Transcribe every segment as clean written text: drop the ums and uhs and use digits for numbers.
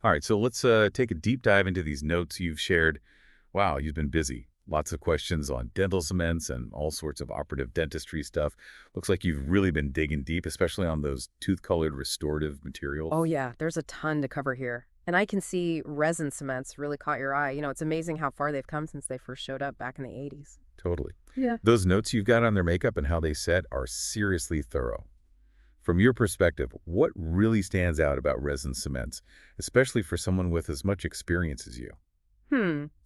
All right, so let's take a deep dive into these notes you've shared. Wow, you've been busy. Lots of questions on dental cements and all sorts of operative dentistry stuff. Looks like you've really been digging deep, especially on those tooth-colored restorative Oh materials. yeah, there's a ton to cover here. And I can see resin cements really caught your eye. It's amazing how far they've come since they first showed up back in the 80s. Totally. Yeah. Those notes you've got on their makeup and how they set are seriously thorough. From your perspective, what really stands out about resin cements, especially for someone with as much experience as you?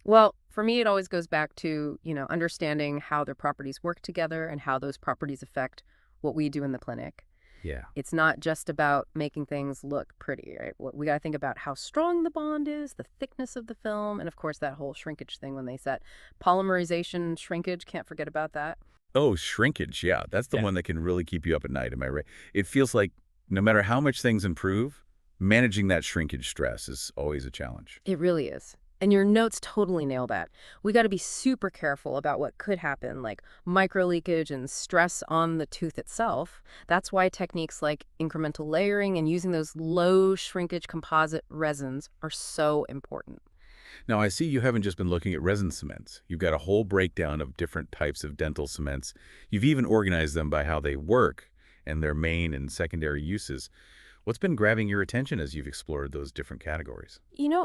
Well, for me, it always goes back to, understanding how their properties work together and how those properties affect what we do in the clinic. Yeah. It's not just about making things look pretty, right? We got to think about how strong the bond is, the thickness of the film, and of course, that whole shrinkage thing when they set polymerization, shrinkage, can't forget about that. Oh, shrinkage. Yeah, that's the Yeah. one that can really keep you up at night. Am I right? It feels like no matter how much things improve, managing that shrinkage stress is always a challenge. It really is. And your notes totally nail that. We got to be super careful about what could happen, like microleakage and stress on the tooth itself. That's why techniques like incremental layering and using those low shrinkage composite resins are so important. Now, I see you haven't just been looking at resin cements. You've got a whole breakdown of different types of dental cements. You've even organized them by how they work and their main and secondary uses. What's been grabbing your attention as you've explored those different categories?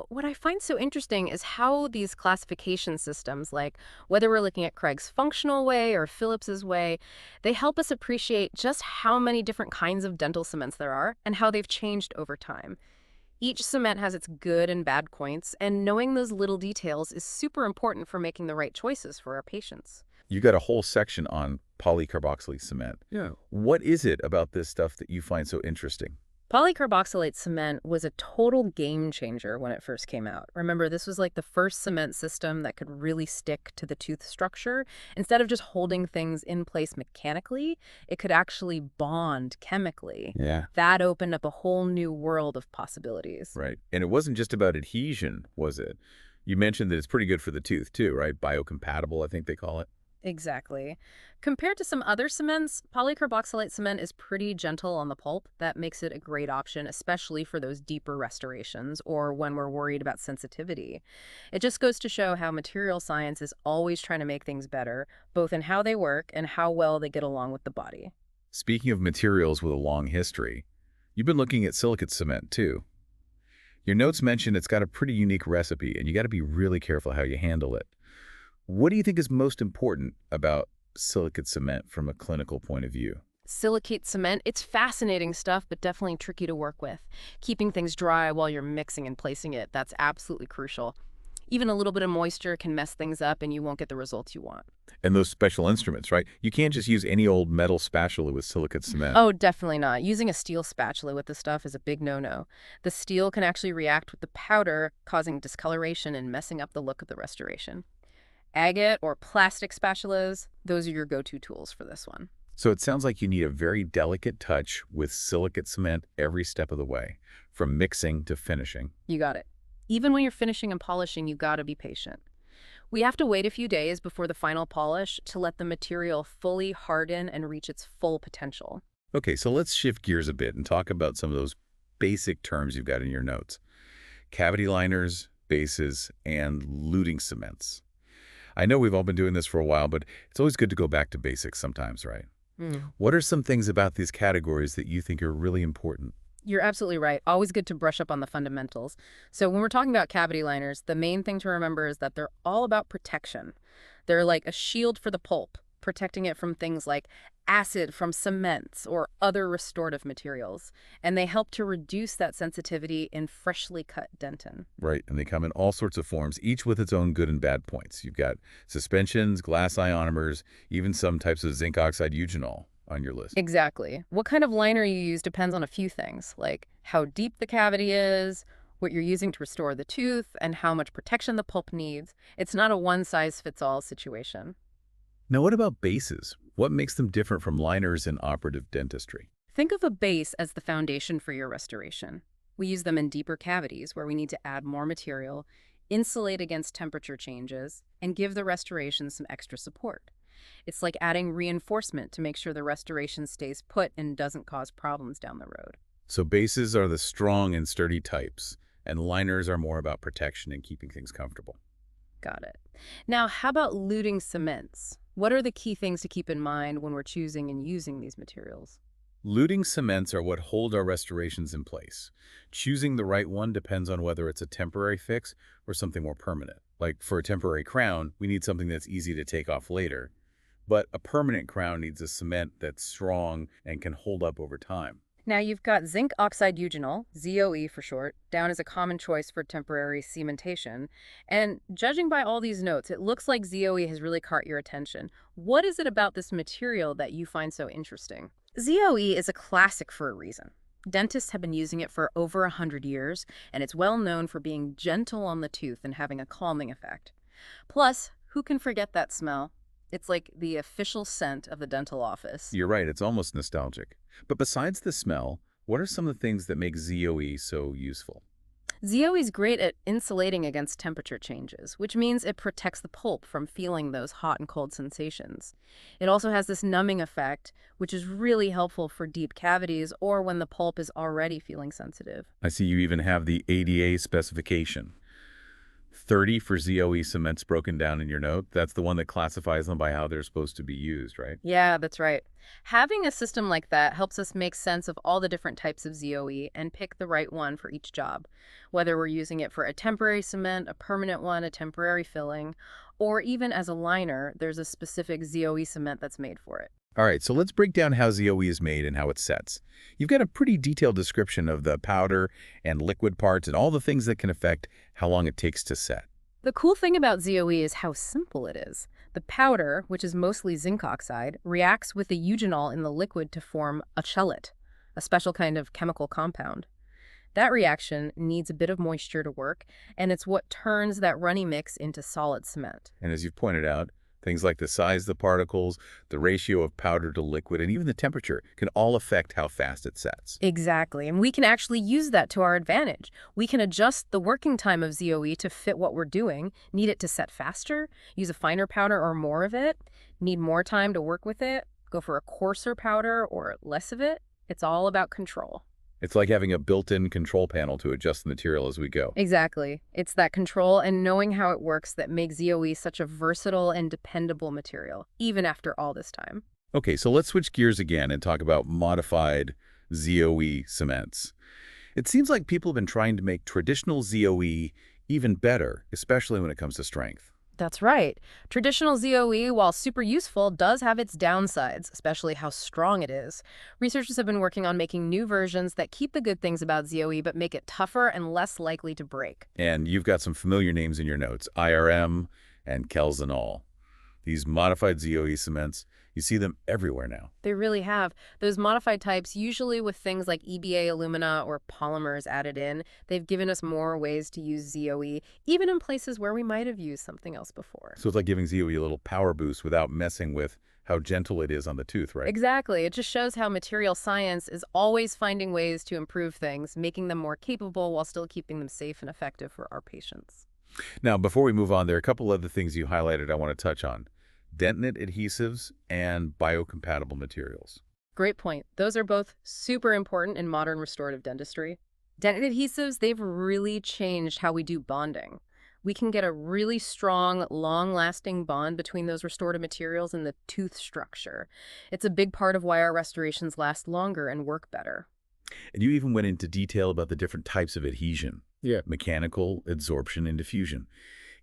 What I find so interesting is how these classification systems, like whether we're looking at Craig's functional way or Phillips's way, they help us appreciate just how many different kinds of dental cements there are and how they've changed over time. Each cement has its good and bad points, and knowing those little details is super important for making the right choices for our patients. You got a whole section on polycarboxylate cement. Yeah. What is it about this stuff that you find so interesting? Polycarboxylate cement was a total game changer when it first came out. Remember, this was like the first cement system that could really stick to the tooth structure. Instead of just holding things in place mechanically, it could actually bond chemically. Yeah. That opened up a whole new world of possibilities. Right. And it wasn't just about adhesion, was it? You mentioned that it's pretty good for the tooth too, right? Biocompatible, I think they call it. Exactly. Compared to some other cements, polycarboxylate cement is pretty gentle on the pulp. That makes it a great option, especially for those deeper restorations or when we're worried about sensitivity. It just goes to show how material science is always trying to make things better, both in how they work and how well they get along with the body. Speaking of materials with a long history, you've been looking at silicate cement too. Your notes mention it's got a pretty unique recipe, and you got to be really careful how you handle it. What do you think is most important about silicate cement from a clinical point of view? Silicate cement, it's fascinating stuff, but definitely tricky to work with. Keeping things dry while you're mixing and placing it, that's absolutely crucial. Even a little bit of moisture can mess things up and you won't get the results you want. And those special instruments, right? You can't just use any old metal spatula with silicate cement. Oh, definitely not. Using a steel spatula with this stuff is a big no-no. The steel can actually react with the powder, causing discoloration and messing up the look of the restoration. Agate or plastic spatulas, those are your go-to tools for this one. So it sounds like you need a very delicate touch with silicate cement every step of the way, from mixing to finishing. You got it. Even when you're finishing and polishing, you gotta be patient. We have to wait a few days before the final polish to let the material fully harden and reach its full potential. Okay, so let's shift gears a bit and talk about some of those basic terms you've got in your notes. Cavity liners, bases, and luting cements. I know we've all been doing this for a while, but it's always good to go back to basics sometimes, right? Hmm. What are some things about these categories that you think are really important? You're absolutely right. Always good to brush up on the fundamentals. So when we're talking about cavity liners, the main thing to remember is that they're all about protection. They're like a shield for the pulp, protecting it from things like acid from cements or other restorative materials. And they help to reduce that sensitivity in freshly cut dentin. Right, and they come in all sorts of forms, each with its own good and bad points. You've got suspensions, glass ionomers, even some types of zinc oxide eugenol on your list. Exactly. What kind of liner you use depends on a few things, like how deep the cavity is, what you're using to restore the tooth, and how much protection the pulp needs. It's not a one-size-fits-all situation. Now, what about bases? What makes them different from liners in operative dentistry? Think of a base as the foundation for your restoration. We use them in deeper cavities where we need to add more material, insulate against temperature changes, and give the restoration some extra support. It's like adding reinforcement to make sure the restoration stays put and doesn't cause problems down the road. So bases are the strong and sturdy types, and liners are more about protection and keeping things comfortable. Got it. Now, how about luting cements? What are the key things to keep in mind when we're choosing and using these materials? Luting cements are what hold our restorations in place. Choosing the right one depends on whether it's a temporary fix or something more permanent. Like for a temporary crown, we need something that's easy to take off later. But a permanent crown needs a cement that's strong and can hold up over time. Now, you've got zinc oxide eugenol, ZOE for short, down as a common choice for temporary cementation. And judging by all these notes, it looks like ZOE has really caught your attention. What is it about this material that you find so interesting? ZOE is a classic for a reason. Dentists have been using it for over 100 years, and it's well known for being gentle on the tooth and having a calming effect. Plus, who can forget that smell? It's like the official scent of the dental office. You're right, it's almost nostalgic. But besides the smell, what are some of the things that make ZOE so useful? ZOE is great at insulating against temperature changes, which means it protects the pulp from feeling those hot and cold sensations. It also has this numbing effect, which is really helpful for deep cavities or when the pulp is already feeling sensitive. I see you even have the ADA specification. 30 for ZOE cements broken down in your note. That's the one that classifies them by how they're supposed to be used, right? Yeah, that's right. Having a system like that helps us make sense of all the different types of ZOE and pick the right one for each job, whether we're using it for a temporary cement, a permanent one, a temporary filling, or even as a liner, there's a specific ZOE cement that's made for it. All right, so let's break down how ZOE is made and how it sets. You've got a pretty detailed description of the powder and liquid parts and all the things that can affect how long it takes to set. The cool thing about ZOE is how simple it is. The powder, which is mostly zinc oxide, reacts with the eugenol in the liquid to form a chelate, a special kind of chemical compound. That reaction needs a bit of moisture to work, and it's what turns that runny mix into solid cement. And as you've pointed out, things like the size of the particles, the ratio of powder to liquid, and even the temperature can all affect how fast it sets. Exactly, and we can actually use that to our advantage. We can adjust the working time of ZOE to fit what we're doing, need it to set faster, use a finer powder or more of it, need more time to work with it, go for a coarser powder or less of it. It's all about control. It's like having a built-in control panel to adjust the material as we go. Exactly. It's that control and knowing how it works that makes ZOE such a versatile and dependable material, even after all this time. Okay, so let's switch gears again and talk about modified ZOE cements. It seems like people have been trying to make traditional ZOE even better, especially when it comes to strength. That's right. Traditional ZOE, while super useful, does have its downsides, especially how strong it is. Researchers have been working on making new versions that keep the good things about ZOE but make it tougher and less likely to break. And you've got some familiar names in your notes, IRM and Kelsenol. These modified ZOE cements, you see them everywhere now. They really have. Those modified types, usually with things like EBA alumina or polymers added in, they've given us more ways to use ZOE, even in places where we might have used something else before. So it's like giving ZOE a little power boost without messing with how gentle it is on the tooth, right? Exactly. It just shows how material science is always finding ways to improve things, making them more capable while still keeping them safe and effective for our patients. Now, before we move on, there are a couple other things you highlighted I want to touch on. Dentinate adhesives and biocompatible materials. Great point. Those are both super important in modern restorative dentistry. Dentin adhesives, they've really changed how we do bonding. We can get a really strong, long-lasting bond between those restorative materials and the tooth structure. It's a big part of why our restorations last longer and work better. And you even went into detail about the different types of adhesion. Yeah. Mechanical, adsorption, and diffusion.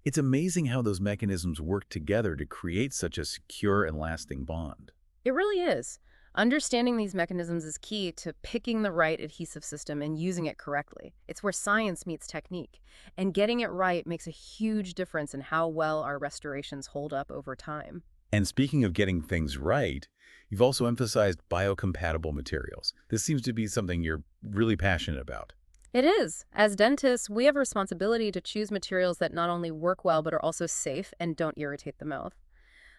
It's amazing how those mechanisms work together to create such a secure and lasting bond. It really is. Understanding these mechanisms is key to picking the right adhesive system and using it correctly. It's where science meets technique. And getting it right makes a huge difference in how well our restorations hold up over time. And speaking of getting things right, you've also emphasized biocompatible materials. This seems to be something you're really passionate about. It is. As dentists, we have a responsibility to choose materials that not only work well but are also safe and don't irritate the mouth.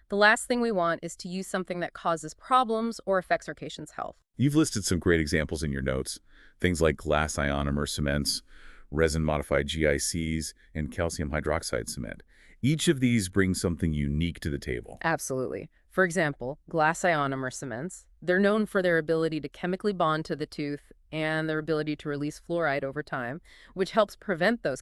The last thing we want is to use something that causes problems or affects our patient's health. You've listed some great examples in your notes, things like glass ionomer cements, resin-modified GICs, and calcium hydroxide cement. Each of these brings something unique to the table. Absolutely. For example, glass ionomer cements, they're known for their ability to chemically bond to the tooth and their ability to release fluoride over time, which helps prevent those